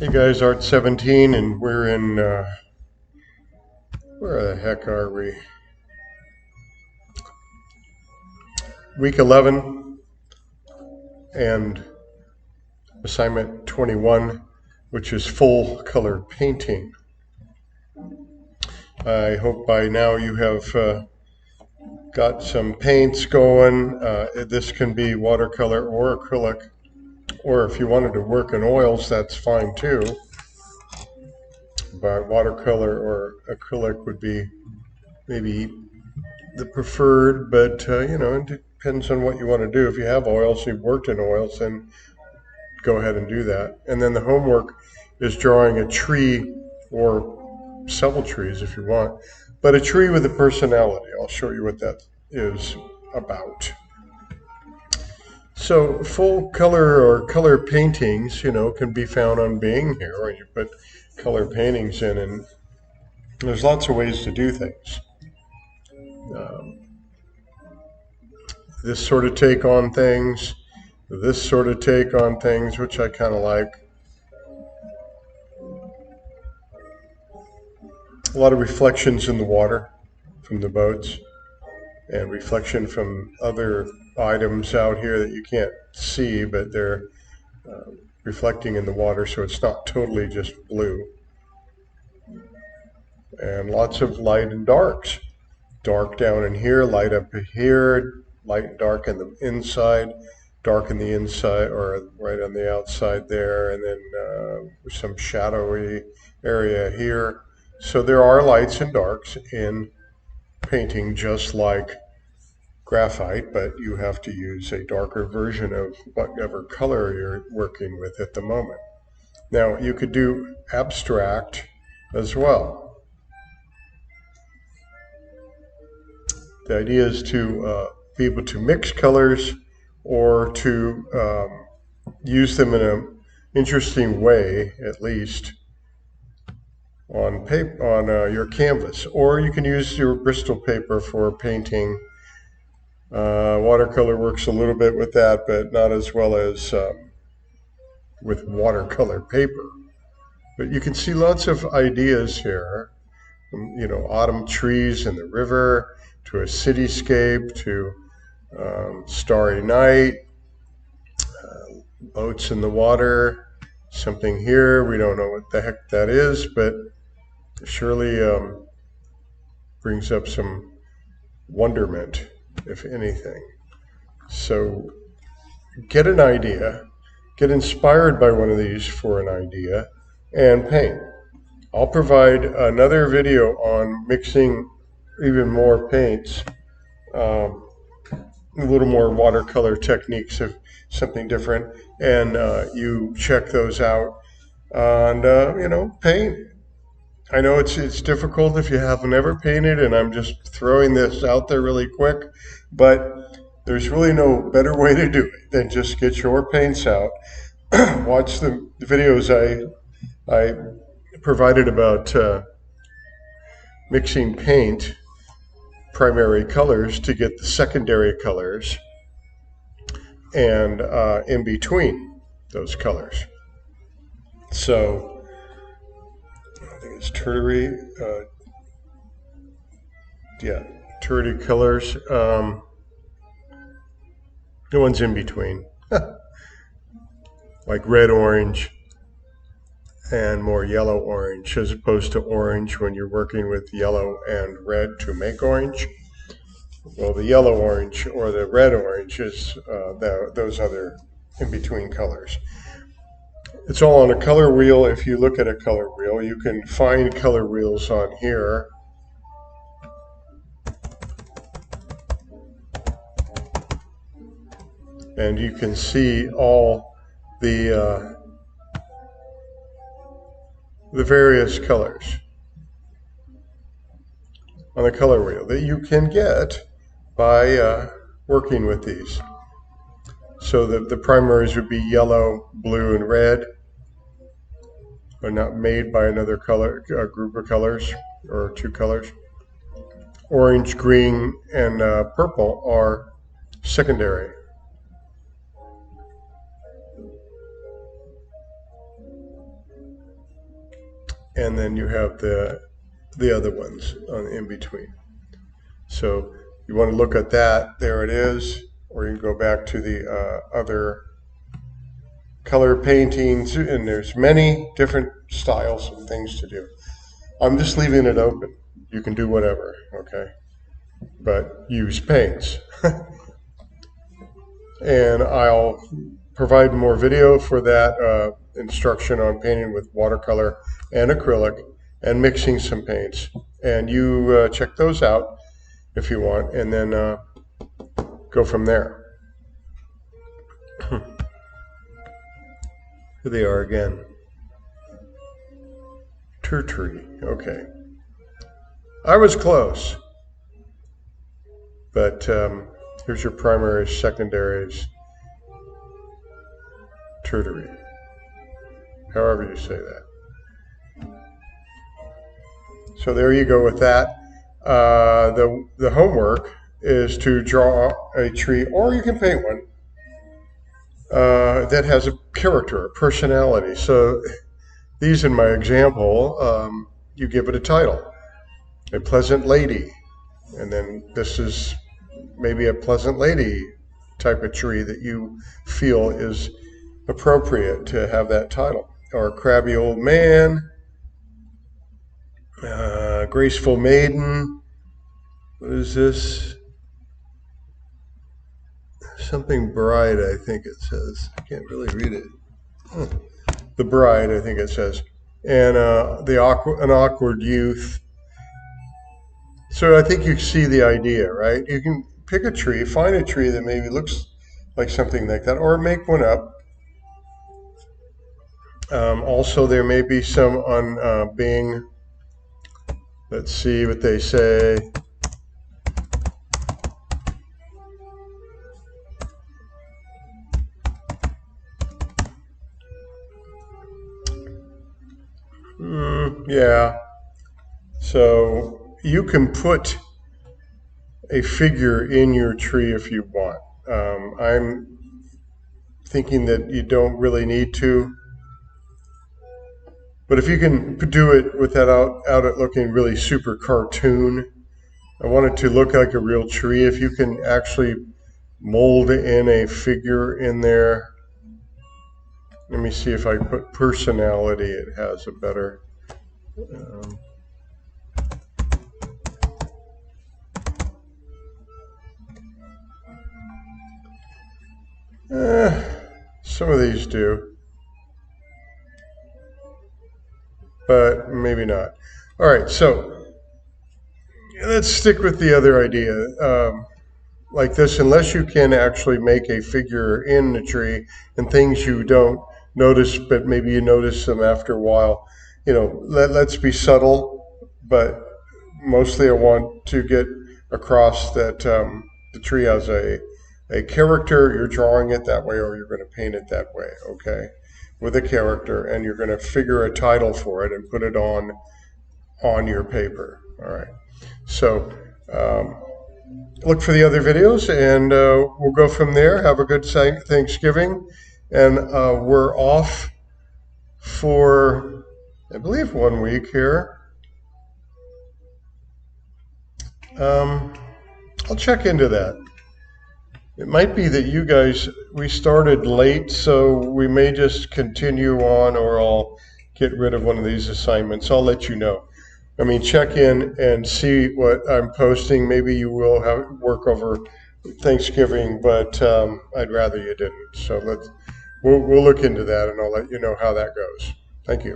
Hey guys, Art 17, and we're in, where the heck are we? Week 11 and assignment 21, which is full color painting. I hope by now you have got some paints going. This can be watercolor or acrylic, or if you wanted to work in oils, that's fine too. But watercolor or acrylic would be maybe the preferred, but it depends on what you want to do. If you have oils, you've worked in oils, then go ahead and do that. And then the homework is drawing a tree or several trees if you want, but a tree with a personality. I'll show you what that is about. So full color or color paintings, can be found on Bing here, or you put color paintings in, and there's lots of ways to do things. This sort of take on things, this sort of take on things, which I kind of like. A lot of reflections in the water from the boats, and reflection from other items out here that you can't see, but they're reflecting in the water, so it's not totally just blue. And lots of light and darks. Dark down in here, light up here, light and dark in the inside, dark in the inside, or right on the outside there, and then some shadowy area here. So there are lights and darks in painting, just like graphite, but you have to use a darker version of whatever color you're working with at the moment. Now, you could do abstract as well. The idea is to be able to mix colors or to use them in an interesting way, at least, on paper, on your canvas. Or you can use your Bristol paper for painting. Watercolor works a little bit with that, but not as well as with watercolor paper. But you can see lots of ideas here, from, autumn trees in the river, to a cityscape, to starry night, boats in the water, something here, we don't know what the heck that is, but surely brings up some wonderment, if anything. So get an idea, get inspired by one of these for an idea, and paint. I'll provide another video on mixing even more paints, a little more watercolor techniques of something different, and you check those out, and paint. I know it's difficult if you have never painted, and I'm just throwing this out there really quick, but there's really no better way to do it than just get your paints out. Watch the videos I provided about mixing paint, primary colors, to get the secondary colors, and in between those colors. So I think it's tertiary, tertiary colors. The ones in between, like red, orange, and more yellow orange, as opposed to orange when you're working with yellow and red to make orange. Well, the yellow orange or the red orange is those other in-between colors. It's all on a color wheel. If you look at a color wheel, you can find color wheels on here. And you can see all the various colors on the color wheel that you can get by working with these. So the primaries would be yellow, blue, and red, are not made by another color group of colors or two colors. Orange, green, and purple are secondary. and then you have the other ones in between. So you want to look at that, there it is, or you can go back to the other color paintings, and there's many different styles and things to do. I'm just leaving it open. You can do whatever, okay? But use paints. And I'll provide more video for that instruction on painting with watercolor and acrylic and mixing some paints. And you check those out if you want, and then go from there. Here they are again. Tree. Okay. I was close. But here's your primaries, secondaries, tertiary. However you say that. So there you go with that. The homework is to draw a tree, or you can paint one, that has a character, a personality. So these in my example, you give it a title, a pleasant lady, and then this is maybe a pleasant lady type of tree that you feel is appropriate to have that title, or a crabby old man, graceful maiden. What is this? Something bride, I think it says. I can't really read it. The bride, I think it says. And an awkward youth. So I think you see the idea, right? You can pick a tree, find a tree that maybe looks like something like that, or make one up. Also, there may be some on being, let's see what they say. Yeah. So you can put a figure in your tree if you want. I'm thinking that you don't really need to. But if you can do it without it looking really super cartoon, I want it to look like a real tree. If you can actually mold in a figure in there. Let me see if I put personality, it has a better. Some of these do, but maybe not. All right, so let's stick with the other idea. Like this, unless you can actually make a figure in the tree and things you don't notice, but maybe you notice them after a while. You know, let's be subtle, but mostly I want to get across that the tree has a character. You're drawing it that way, or you're going to paint it that way, okay, with a character, and you're going to figure a title for it and put it on your paper. All right, so look for the other videos, and we'll go from there. Have a good Thanksgiving, and we're off for, I believe, 1 week here. I'll check into that. It might be that you guys, we started late, so we may just continue on, or I'll get rid of one of these assignments. I'll let you know. I mean, check in and see what I'm posting. Maybe you will have work over Thanksgiving, but I'd rather you didn't. So we'll look into that, and I'll let you know how that goes. Thank you.